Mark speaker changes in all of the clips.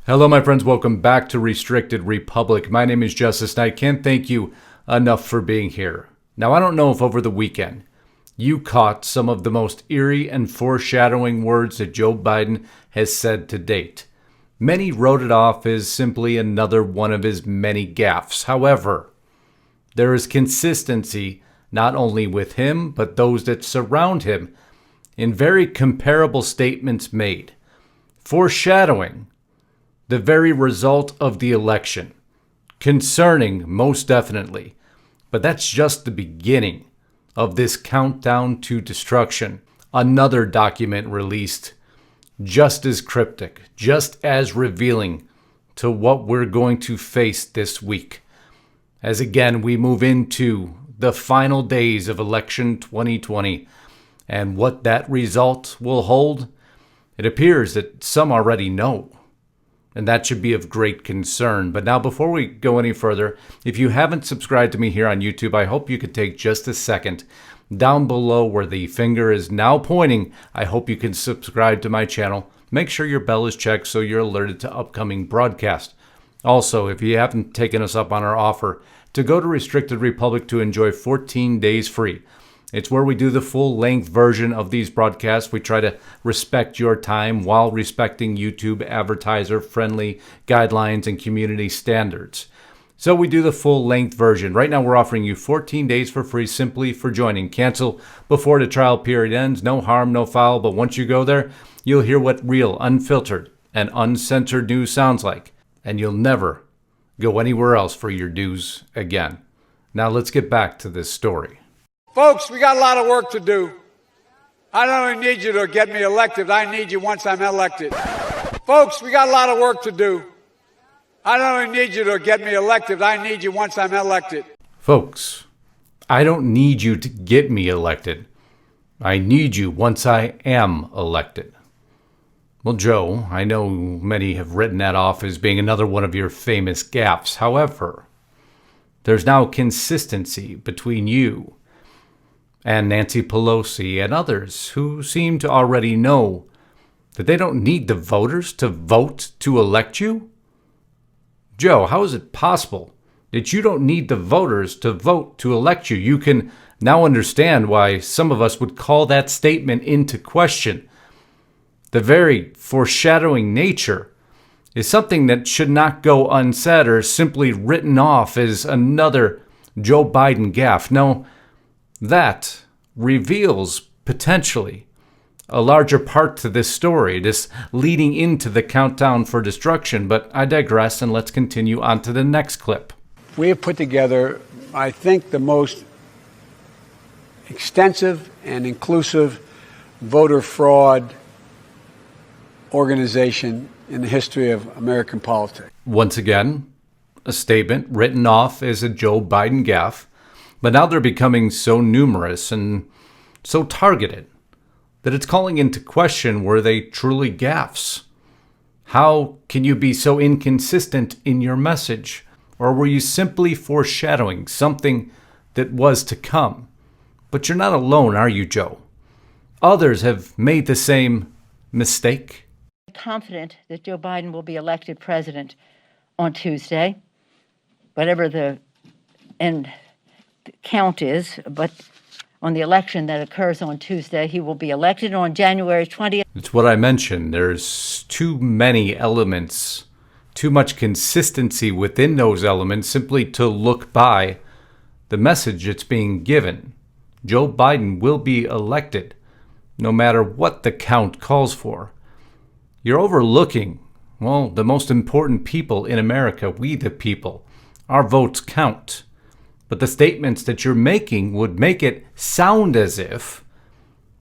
Speaker 1: Hello, my friends. Welcome back to Restricted Republic. My name is Justus Knight. Can't thank you enough for being here. Now, I don't know if over the weekend you caught some of the most eerie and foreshadowing words that Joe Biden has said to date. Many wrote it off as simply another one of his many gaffes. However, there is consistency not only with him, but those that surround him in very comparable statements made, foreshadowing the very result of the election. Concerning, most definitely. But that's just the beginning of this countdown to destruction. Another document released just as cryptic, just as revealing to what we're going to face this week. As again, we move into the final days of election 2020 and what that result will hold, it appears that some already know. And that should be of great concern. But now, before we go any further, if you haven't subscribed to me here on YouTube, I hope you could take just a second down below where the finger is now pointing. I hope you can subscribe to my channel. Make sure your bell is checked so you're alerted to upcoming broadcasts. Also, if you haven't taken us up on our offer to go to Restricted Republic to enjoy 14 days free, it's where we do the full-length version of these broadcasts. We try to respect your time while respecting YouTube advertiser-friendly guidelines and community standards. So we do the full-length version. Right now we're offering you 14 days for free simply for joining. Cancel before the trial period ends. No harm, no foul. But once you go there, you'll hear what real, unfiltered, and uncensored news sounds like. And you'll never go anywhere else for your dues again. Now let's get back to this story.
Speaker 2: Folks, we got a lot of work to do. I don't need you to get me elected. I need you once I'm elected. Folks, we got a lot of work to do. I don't need you to get me elected. I need you once I'm elected.
Speaker 1: Folks, I don't need you to get me elected. I need you once I am elected. Well, Joe, I know many have written that off as being another one of your famous gaffes. However, there's now consistency between you and Nancy Pelosi and others who seem to already know that they don't need the voters to vote to elect you? Joe, how is it possible that you don't need the voters to vote to elect you? You can now understand why some of us would call that statement into question. The very foreshadowing nature is something that should not go unsaid or simply written off as another Joe Biden gaffe. No, that reveals potentially a larger part to this story, this leading into the countdown for destruction. But I digress, and let's continue on to the next clip.
Speaker 2: We have put together, I think, the most extensive and inclusive voter fraud organization in the history of American politics.
Speaker 1: Once again, a statement written off as a Joe Biden gaffe. But now they're becoming so numerous and so targeted that it's calling into question, were they truly gaffes? How can you be so inconsistent in your message? Or were you simply foreshadowing something that was to come? But you're not alone, are you, Joe? Others have made the same mistake.
Speaker 3: Confident that Joe Biden will be elected president on Tuesday, whatever the end count is, but on the election that occurs on Tuesday, he will be elected on January 20th.
Speaker 1: It's what I mentioned. There's too many elements, too much consistency within those elements simply to look by the message that's being given. Joe Biden will be elected no matter what the count calls for. You're overlooking, well, the most important people in America, we the people. Our votes count. But the statements that you're making would make it sound as if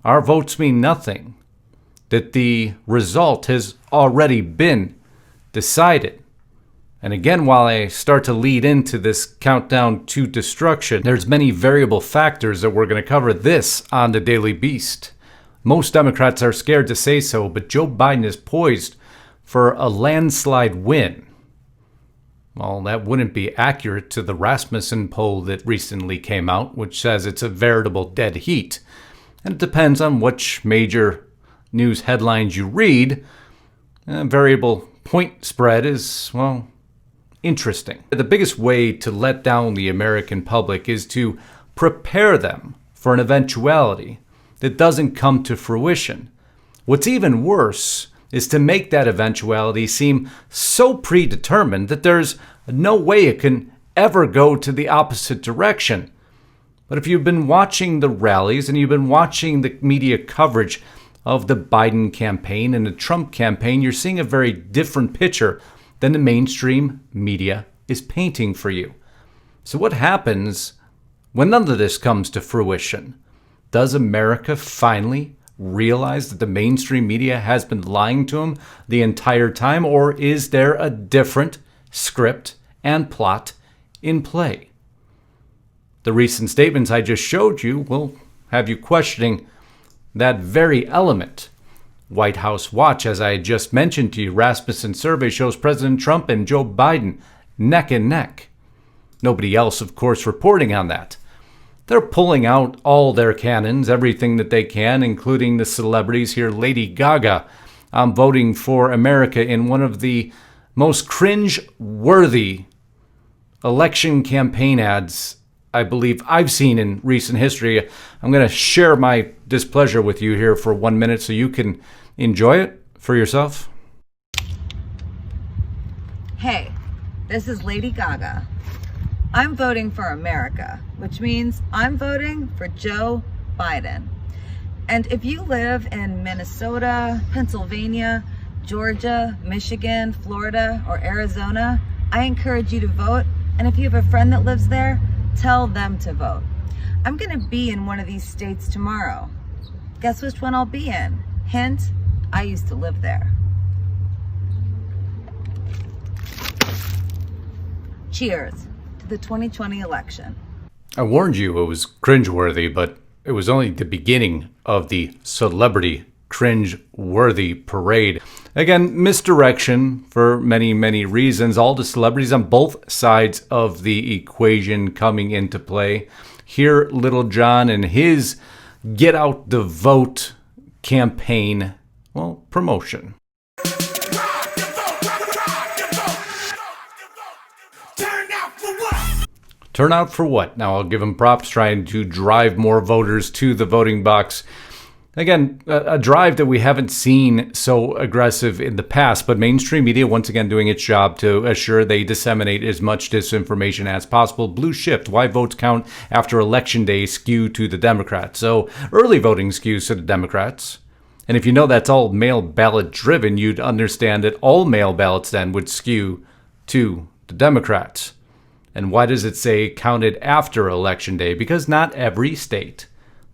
Speaker 1: our votes mean nothing, that the result has already been decided. And again, while I start to lead into this countdown to destruction, there's many variable factors that we're going to cover this on the Daily Beast. Most Democrats are scared to say so, but Joe Biden is poised for a landslide win. Well, that wouldn't be accurate to the Rasmussen poll that recently came out, which says it's a veritable dead heat. And it depends on which major news headlines you read. A variable point spread is, well, interesting. The biggest way to let down the American public is to prepare them for an eventuality that doesn't come to fruition. What's even worse is to make that eventuality seem so predetermined that there's no way it can ever go to the opposite direction. But if you've been watching the rallies and you've been watching the media coverage of the Biden campaign and the Trump campaign, you're seeing a very different picture than the mainstream media is painting for you. So what happens when none of this comes to fruition? Does America finally realize that the mainstream media has been lying to them the entire time, or is there a different script and plot in play? The recent statements I just showed you will have you questioning that very element. White House Watch, as I just mentioned to you, Rasmussen survey shows President Trump and Joe Biden neck and neck. Nobody else, of course, reporting on that. They're pulling out all their cannons, everything that they can, including the celebrities here. Lady Gaga, I'm voting for America in one of the most cringe-worthy election campaign ads I believe I've seen in recent history. I'm going to share my displeasure with you here for 1 minute so you can enjoy it for yourself.
Speaker 4: Hey, this is Lady Gaga. I'm voting for America, which means I'm voting for Joe Biden. And if you live in Minnesota, Pennsylvania, Georgia, Michigan, Florida, or Arizona, I encourage you to vote. And if you have a friend that lives there, tell them to vote. I'm gonna be in one of these states tomorrow. Guess which one I'll be in? Hint, I used to live there. Cheers to the 2020 election.
Speaker 1: I warned you it was cringeworthy, but it was only the beginning of the celebrity cringe-worthy parade. Again, misdirection for many, many reasons. All the celebrities on both sides of the equation coming into play. Here, Little John and his Get Out the Vote campaign, well, promotion. Turn out for what? Now, I'll give him props trying to drive more voters to the voting box. Again, a drive that we haven't seen so aggressive in the past, but mainstream media once again doing its job to assure they disseminate as much disinformation as possible. Blue shift, why votes count after election day skew to the Democrats. So early voting skews to the Democrats. And if you know that's all mail ballot driven, you'd understand that all mail ballots then would skew to the Democrats. And why does it say counted after election day? Because not every state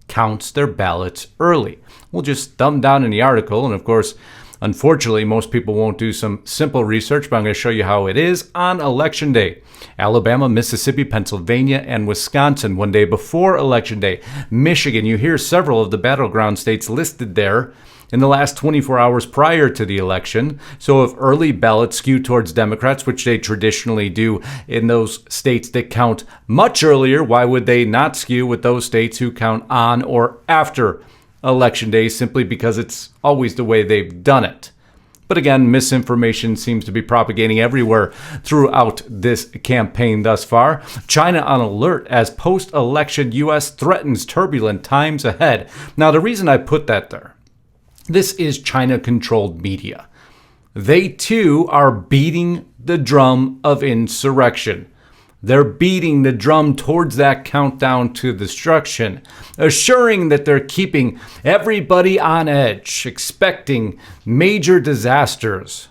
Speaker 1: counts their ballots early. We'll just thumb down in the article, and of course, unfortunately, most people won't do some simple research, but I'm going to show you how it is on election day. Alabama, Mississippi, Pennsylvania, and Wisconsin, one day before election day. Michigan, you hear several of the battleground states listed there in the last 24 hours prior to the election. So if early ballots skew towards Democrats, which they traditionally do in those states that count much earlier, why would they not skew with those states who count on or after election day, simply because it's always the way they've done it? But again, misinformation seems to be propagating everywhere throughout this campaign thus far. China on alert as post-election U.S. threatens turbulent times ahead. Now, the reason I put that there, this is China-controlled media. They, too, are beating the drum of insurrection. They're beating the drum towards that countdown to destruction, assuring that they're keeping everybody on edge, expecting major disasters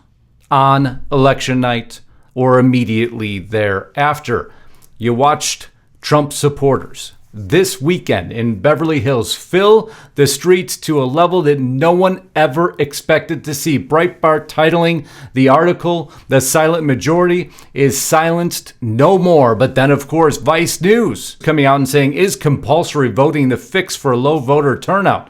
Speaker 1: on election night or immediately thereafter. You watched Trump supporters this weekend in Beverly Hills fill the streets to a level that no one ever expected to see. Breitbart titling the article, "The Silent Majority is Silenced No More." But then, of course, Vice News coming out and saying, "Is compulsory voting the fix for low voter turnout?"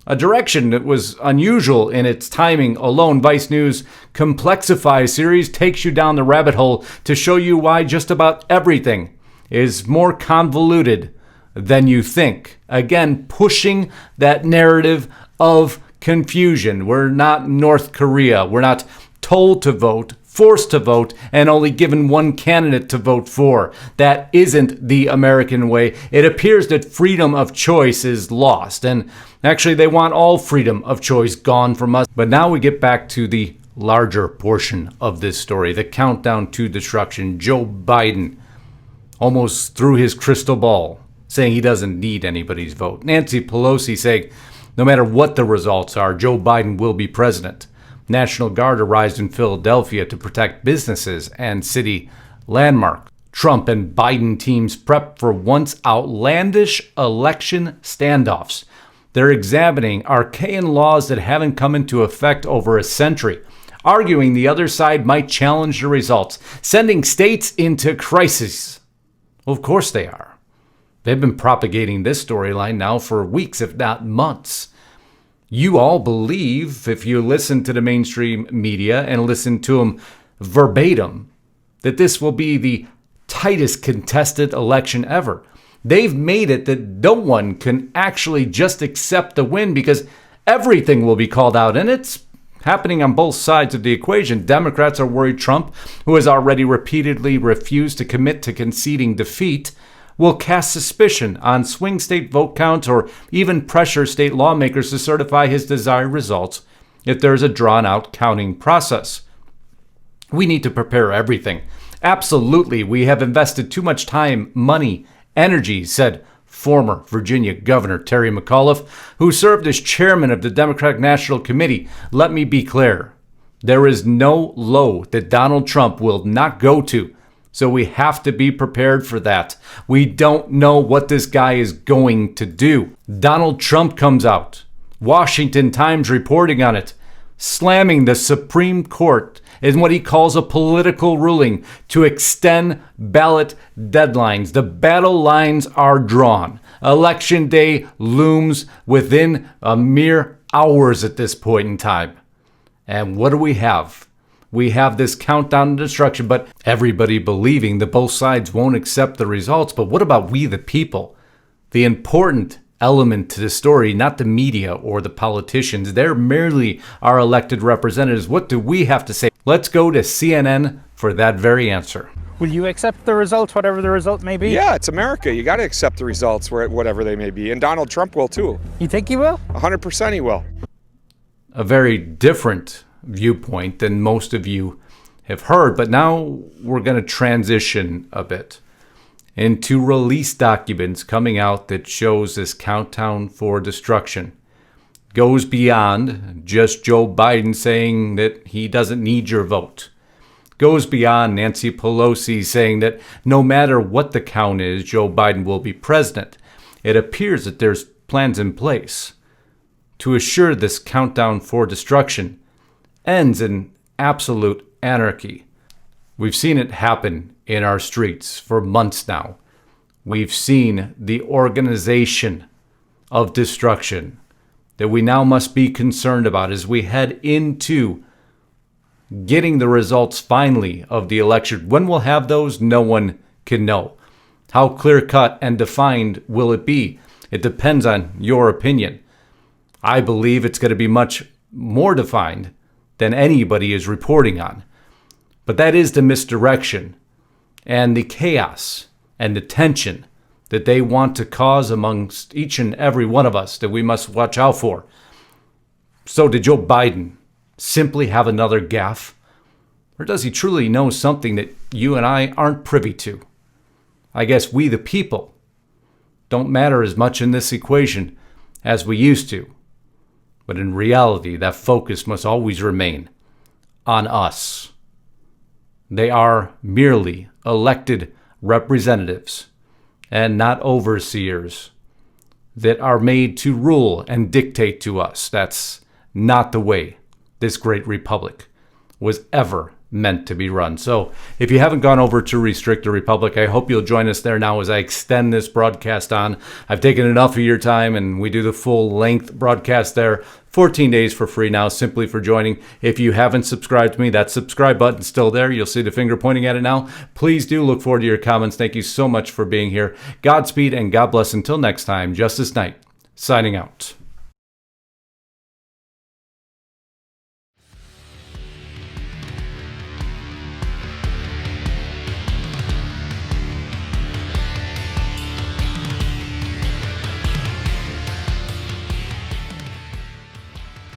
Speaker 1: A direction that was unusual in its timing alone. Vice News Complexify series takes you down the rabbit hole to show you why just about everything is more convoluted than you think. Again, pushing that narrative of confusion. We're not North Korea. We're not told to vote, forced to vote, and only given one candidate to vote for. That isn't the American way. It appears that freedom of choice is lost, and actually they want all freedom of choice gone from us. But now we get back to the larger portion of this story, the countdown to destruction. Joe Biden almost threw his crystal ball, saying he doesn't need anybody's vote. Nancy Pelosi saying no matter what the results are, Joe Biden will be president. National Guard arrives in Philadelphia to protect businesses and city landmarks. Trump and Biden teams prep for once outlandish election standoffs. They're examining arcane laws that haven't come into effect over a century, arguing the other side might challenge the results, sending states into crisis. Well, of course they are. They've been propagating this storyline now for weeks, if not months. You all believe, if you listen to the mainstream media and listen to them verbatim, that this will be the tightest contested election ever. They've made it that no one can actually just accept the win because everything will be called out, and it's happening on both sides of the equation. Democrats are worried Trump, who has already repeatedly refused to commit to conceding defeat, will cast suspicion on swing state vote counts or even pressure state lawmakers to certify his desired results if there's a drawn-out counting process. We need to prepare everything. Absolutely, we have invested too much time, money, energy, said former Virginia Governor Terry McAuliffe, who served as chairman of the Democratic National Committee. Let me be clear. There is no low that Donald Trump will not go to. So we have to be prepared for that. We don't know what this guy is going to do. Donald Trump comes out. Washington Times reporting on it, slamming the Supreme Court in what he calls a political ruling to extend ballot deadlines. The battle lines are drawn. Election day looms within a mere hours at this point in time. And what do we have? We have this countdown to destruction, but everybody believing that both sides won't accept the results. But what about we, the people? The important element to the story, not the media or the politicians. They're merely our elected representatives. What do we have to say? Let's go to CNN for that very answer.
Speaker 5: Will you accept the results, whatever the result may be?
Speaker 6: Yeah, it's America. You got to accept the results, whatever they may be. And Donald Trump will too.
Speaker 5: You think he will?
Speaker 6: 100% he will.
Speaker 1: A very different viewpoint than most of you have heard, but now we're going to transition a bit into release documents coming out that shows this countdown for destruction. Goes beyond just Joe Biden saying that he doesn't need your vote. Goes beyond Nancy Pelosi saying that no matter what the count is, Joe Biden will be president. It appears that there's plans in place to assure this countdown for destruction ends in absolute anarchy. We've seen it happen in our streets for months now. We've seen the organization of destruction that we now must be concerned about as we head into getting the results finally of the election. When we'll have those, no one can know. How clear-cut and defined will it be? It depends on your opinion. I believe it's going to be much more defined than anybody is reporting on. But that is the misdirection and the chaos and the tension that they want to cause amongst each and every one of us that we must watch out for. So did Joe Biden simply have another gaffe? Or does he truly know something that you and I aren't privy to? I guess we, the people, don't matter as much in this equation as we used to. But in reality, that focus must always remain on us. They are merely elected representatives and not overseers that are made to rule and dictate to us. That's not the way this great republic was ever meant to be run. So if you haven't gone over to Restrict the Republic, I hope you'll join us there now as I extend this broadcast on. I've taken enough of your time and we do the full length broadcast there. 14 days for free now, simply for joining. If you haven't subscribed to me, that subscribe button's still there. You'll see the finger pointing at it now. Please do look forward to your comments. Thank you so much for being here. Godspeed and God bless. Until next time, Justus Knight, signing out.